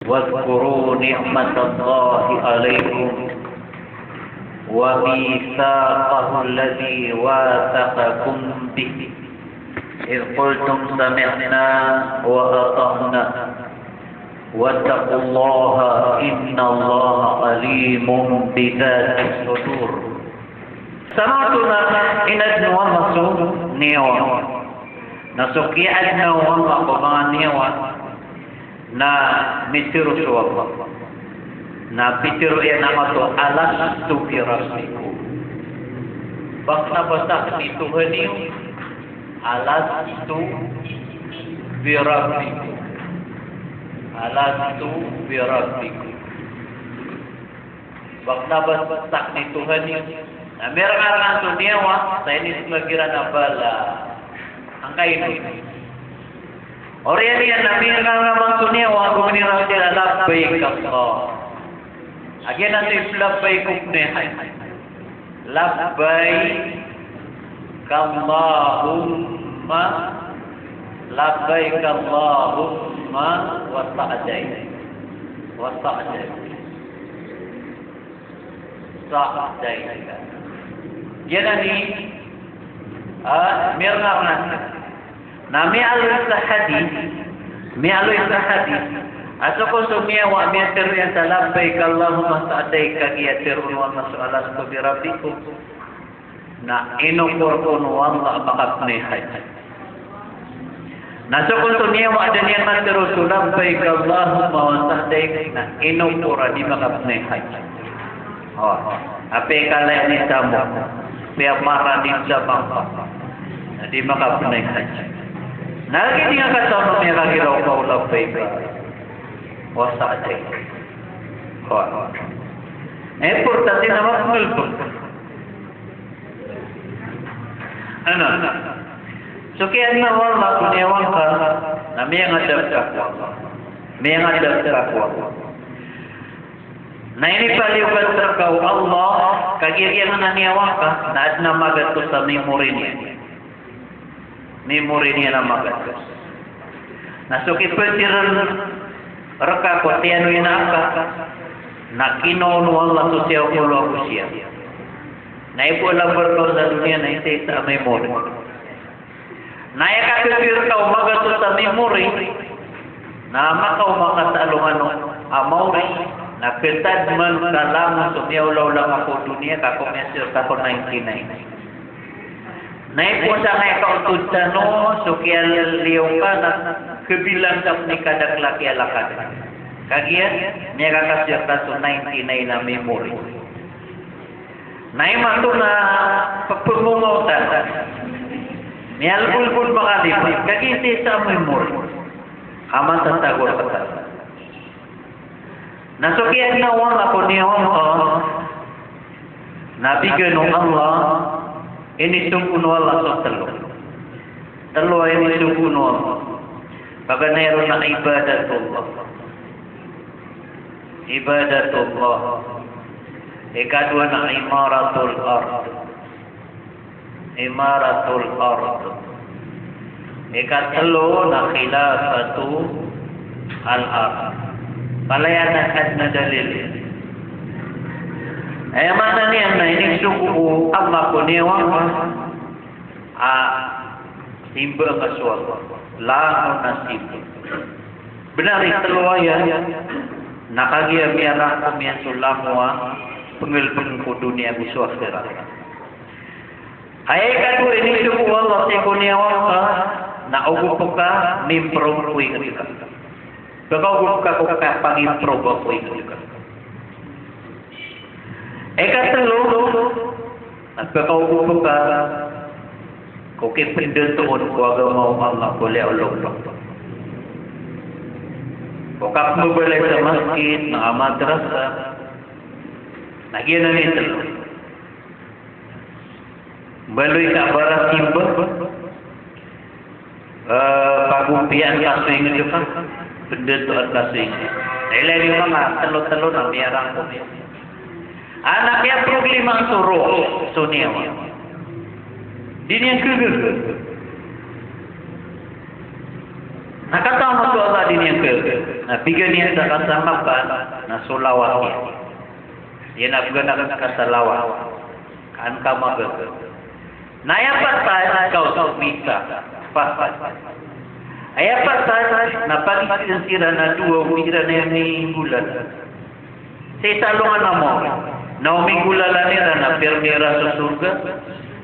واذكروا نعمة الله عليكم وميثاقه الذي واثقكم به إذ قلتم سمعنا وأطعنا واتقوا الله إن الله عليم بذات الصدور. سمعتنا إن أدنوا مصر نيوان نسوكي أدنوا مقبان نيوان na mitiru suwapa na pitiru ya nama tu alas tu birasiku bakna basta itu heniu alas tu birasiku bakna basta itu heniu na merang tu niawa saya ni sebagian abala angka ini orang yang Nabi kalau maksudnya waktu ini raja labbaik Allah. Agen nanti labbaik kubne hai. Labbaik Allahumma labbaik Allahumma wa sa'dai. Jadi mirna na mi'alu sahadi atau konsumia wa mi'atir yang labbaik Allahumma sa'daika giyatirun wa mas'alas bi rabbikum na inukur kun wallah makapne hai na so konsumia wa adanya matirus labbaik Allahumma wa sa'daika na inukur di makapne hai apa kala ni tamu biar marah di sabang di makapne hai. Lagi dia kata orang yang lagi rokok labbaik wa sa'daik. Importante nama mulpun. Sekian awal lakukan awal kan. Nami yang ada takwa. Nah ini paliukan terkau Allah kagian nani awal kan. Nah nama gatu sami murinya. Ni muridnya nama gatus. Nasuki petiran reka kotianu inaka nakino nu Allah sosial pulau usia. Na ibu la berdosa dunia na ite ta memori. Na ya kafir kau magatus ta memori. Na makau makata alungano amauri na petad man kalam sosial ulang aku dunia kako mesir kako 99. Naik pun sangat kau tutano sukian liukan kebilang tak nikadak laki alakan. Kagian mereka kasih tasu 99 na memori. Naik matuna pemungautan. Mial pun mengalih. Kagian sisa memori. Aman tentagor kata. Nah sukian nawang aku niwang Nabi genung Allah. Ini sungguh Allah telur ini sungguh Allah. Bagaimana nak ibadatullah. Kedua nak imaratul ard. Telu nak khilafatu al-ard. Palayanan adna dalil. Mana ni yang ini suku Allah pun ni orang simba kasual la nasib benar itu loya nakagia miara kumian sulamwa pengil dunia musuh akhirat ayat kedua ini suku Allah sekunia orang na ugupuka nimpro kuing juga bakau ugupuka pangin probo kuing juga telu kau buka kau kepindah turun kau agama Allah boleh Allah kau kamu boleh ke masjid nak madrasah nak kira ni telu baloi tak baras timba pagumpian kasing juga benda tu kasing elai ni mana telu nak biarang tu anaknya proklima suruh suniawa. Dini yang kegel. Nah kata Allah dini yang kegel. Nah, bigan niya sa kasama pa na sulawat niya. Yan ang ganakan kasalawat. Kaan ka magaga. Nayapat kau misa. Pasal. Ayapat na pag-isiran sila na dua umira na yung gulat. Sa isalungan na mo, na umigulalan nila na permira sa surga,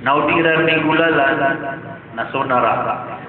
na udiran may gulalan na sonaraka.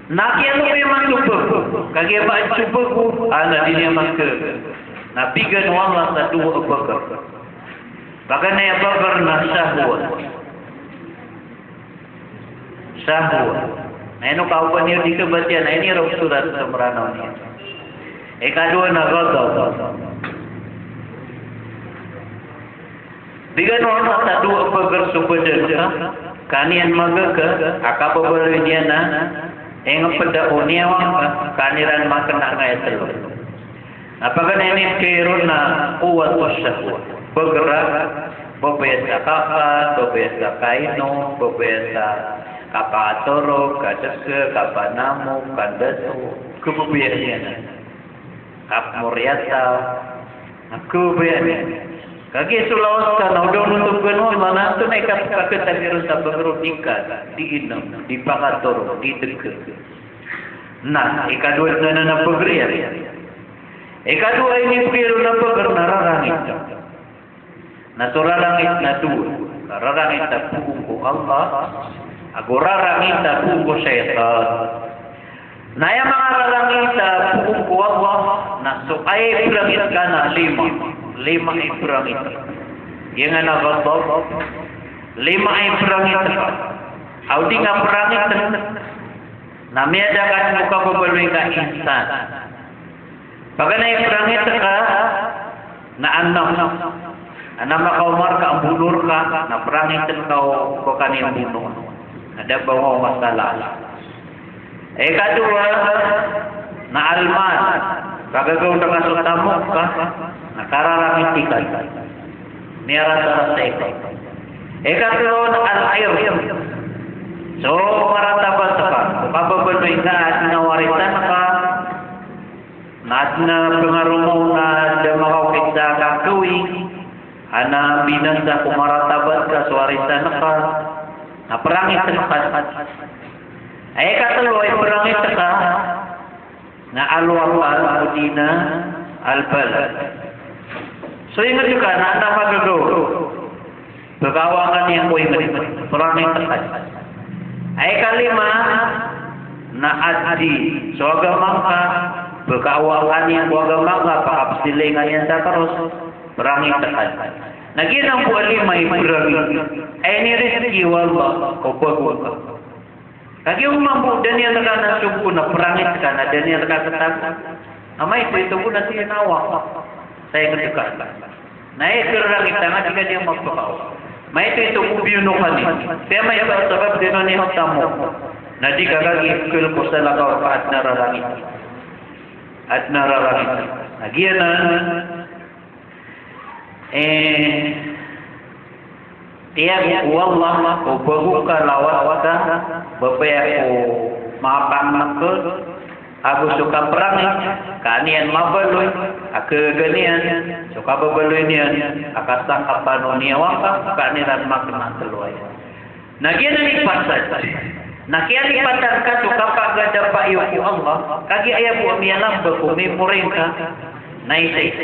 Nakiano kayo manlupag, kagaya ba ang supag ko, di niya magka. Nabigan wala sa dua bakar. Baka na yung bakar na sahwa. Sahwa. Na ino kaupan niyo di kabatian, na ini raw surat sa maranaw niya. Kadua na gagaw. Bigan wala sa dua bakar subadan ka, kanian magaga, akababaloy niya na, pada unia kaniran makna ngaya telur. Apakah ini kiro na kuat wasyahwa bergerak berbeza kapan, berbeza kaino, berbeza kapa atoro, kadeke, kapa namu, kandasu, kebebiasaan, kap muriata, kebebiasaan. Kaki sulawat kan udah nutup kenal mana tu naik kaki takiru sabaru nikah di inam, di pakatoro, di deket. Nah, ikadua nana pegrian. Ikadua ini piru na peger nararangit. Naturarangit na dua. Nararangit na pungku Allah. Agorarangit na pungku syaitan. Nah, yang mengararangit na pungku Allah. Nah, so ay bilangit ka na lima ibrang itu. Yang ana ghadab 5 ibrang itu. Audi ngaperang itu. Namanya adakan muka berbelui ka insan. Bagaimana ibrang itu ka na anak. Anak kau mar ka bulur ka na perang itu kau bukan bunuh. Ada bawa masalah. Kedua na alman. Kagagaw na kasutamu ka. Nakararang itikan. Niara sa ito. Katulad al-air. So, maratabat ka. Kapabaloy ka at nawaritan ka. At na pengarumo na damakawit sa kakawi. Ana binasa kumaratabat ka. Suwaritan ka. Naparangit ka. Katulad parangit ka. Na alwakal mudina al-balad. So ingat juga nak apa gagaw. Begawangan yang ko ingat. Perang yang tepat. Kalima na addi. So agama ka begawangan yang ko agama ka pakapsilingan yan sa terus perang yang tepat. Naginang po lima ibrang. Ini rezeki wallah ko bago ka. Kagi umambu dan yang terkena sumpu na perangit kan dan yang terkena ketat. Amai itu pun nanti nawa. Saya kedekat. Naik kerang tangan jika dia mau kau. Mai itu kubiuno kali. Saya mai sebab dia ni hotamu. Nadi kagagi kul kusala kau adna rarangit. Adna rarangit. Agiana tiap wallah ko baguka lawata bapaya ko mapang nakul aku suka perang kanian mabaloy akaganian suka babaloy niyan akasang kapano niya waka kaniran makna teloy nagian ni pasal nakian lipatan ka suka pagada pa iyo ku Allah kagi aya bu amialam ko may muringka naisay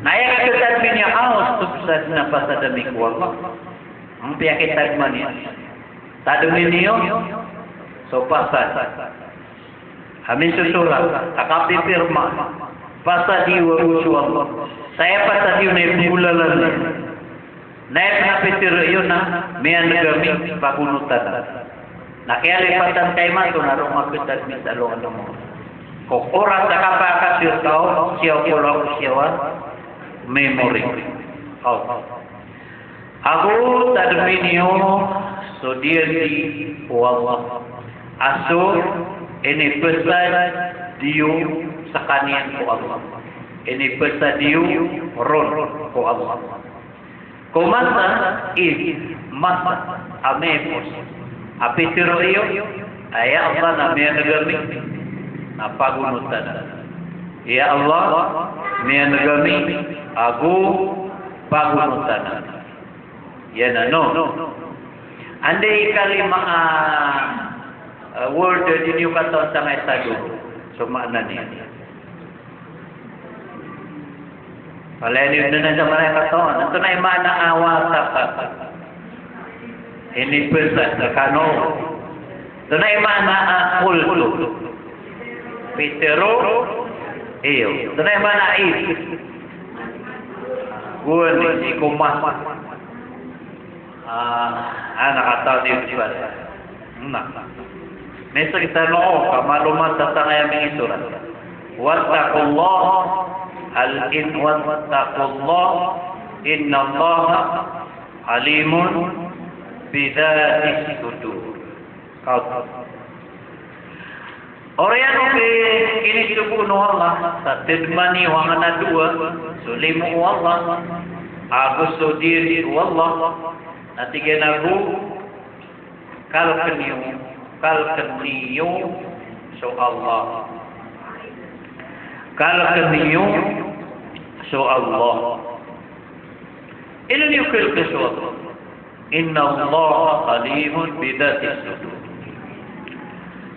naya kagetan niya aus tuksad na pasadami ku Allah ang piyakit tagman niya tadunin niyo so pasal Amin susulat, akapi firman, pasadi wa Allah. Saya pasadi na ibulalan. Naik na pitir yun na, mayan nagami, pakunutan. Nakialipatan kay mato na rumapitat misalungan mo. Kung oras na kapakasir tao, siya pulang siya memory. Aku tadmi niyo, so dia di Allah. Aso, ini pesan diu sekanian ku Allah. Ini pesan diu ron ku Allah. Ku masa masa amepos. Api tiroyo Ya Allah namanya negami apa gunutan. Ya Allah namanya negami aku pagunutan. Ya no. Andai kalimah word di niyo katon sangai sadu. So makna ni. Kalau ini sudah sama mereka katon, itu na mana awal sakat. Ini besar kano. Itu na mana akul tu. Pitero, iyo. Itu na mana if. Gue ni kumas. Anak kata dia jual. Misal kita no, maklumat tentang ayat ini surat. Wattaqullah wattaqullah innallaha alimun bidzatis sudur. Orang yang ini subuh Allah, tadmani wa ana dua, sulimu Allah, agus sudiri Allah. Nanti genagu kal keniyu so Allah. Kal keniyu so Allah. Ini yukil kesuatu. Inna Allah alimun bidatis sudur.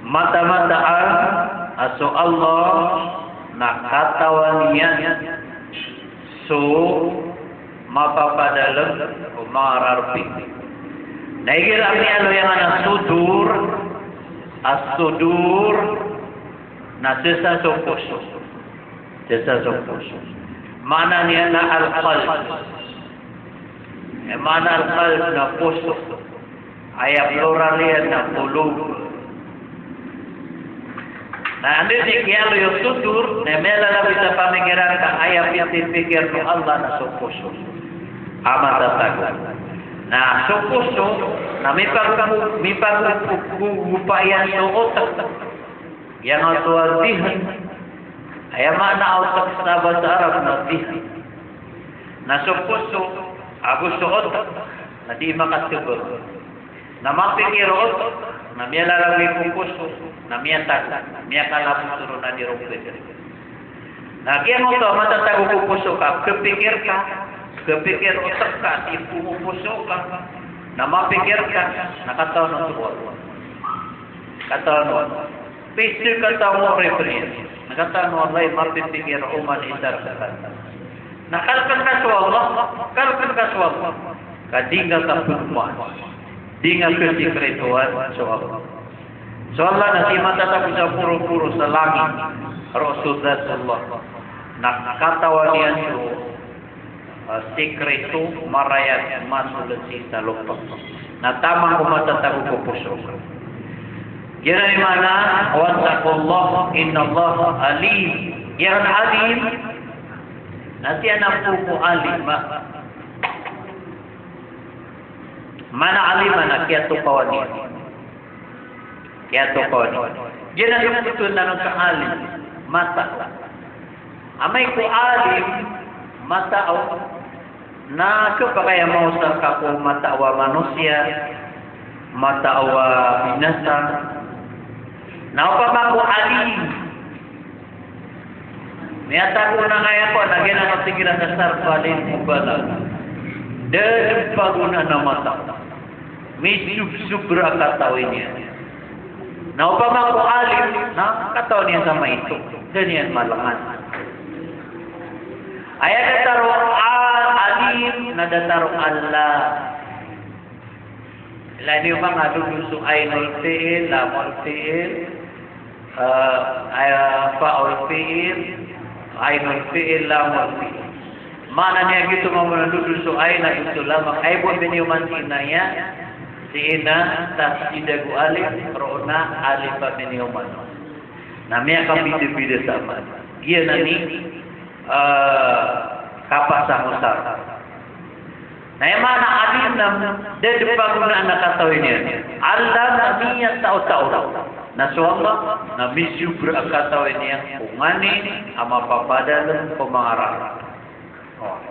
Mata-mata aso Allah nakatawanian so mapapadalam umararpi. Naigil ang ano yang anak sudur as-sudur na sesa puso. Sesa puso. Mana niya na al-qalb. Mana al-qalb na puso. Ay plural yan na pulog. Nah, anda ni kialo yung sudur, na may lalabit sa pamikiran ka ayap yung pikir ng Allah na supuso. Amat tatago. Na supuso, na may pagkukupayan sa otak. Yang atual dihan. Ay mana otak sa bahasa Arab na dihan. Na supuso, agus sa otak, na di makasigur. Na mapikir otak, na may lalabit kong puso. Namia kalap turun na di rumput. Nah, kian mo to matatago ko puso ka, kepikir otak ka, tipu mo puso ka, na mapikir ka, nakataon ng tuwa. Kataon mo. Pisi kataon mo reference. Nakataon mo Allah mapipikir uman isar ka. Nakalkan ka sa Allah, kalkan ka sa Allah. Kadinga ka pumpuan. Dinga ka sikretuan sa Allah. So Allah nanti mata tak bisa puru-puru selangit Rasulullah nakatawanian itu sikretu marayat masuk sisa lupa natamang kumata tak pupuso jadi mana wattaqullah innallaha alim yang alim nanti anak pupu alim mana alim anak kiatu kawanian ya toko ni. Jangan betul dalam alim mata. Amai ku alim mata au na kepakai mau sakaku mata wa manusia mata wa binatang. Na apa aku alim? Niata ko na kaya ko lagi na pikiran dasar paling mubalag. Dan paguna na mata. Misub berakatawinnya. Nah, upama ko alim, kataon niya sama itu. Ganyan malangan. Ayat dataro alim, nadataro Allah. Lain yung mga duduso ainul fi'il, lamul fi'il, fa'ul fi'il, ainul fi'il, lamul fi'il. Mana niya gitu mga duduso aina itu lamang. Ay buwan biniyuman inaya. Sina tasjidagu alif rona alif minhuman. Namanya kami beda sama. Dia nani kapas samusar. Nah, mana alim nam dia depan guna anak kata ini. Allah namanya tahu. Nah, Allah nabi subra kata ini yang umani ama papada dan pemarah. Oh.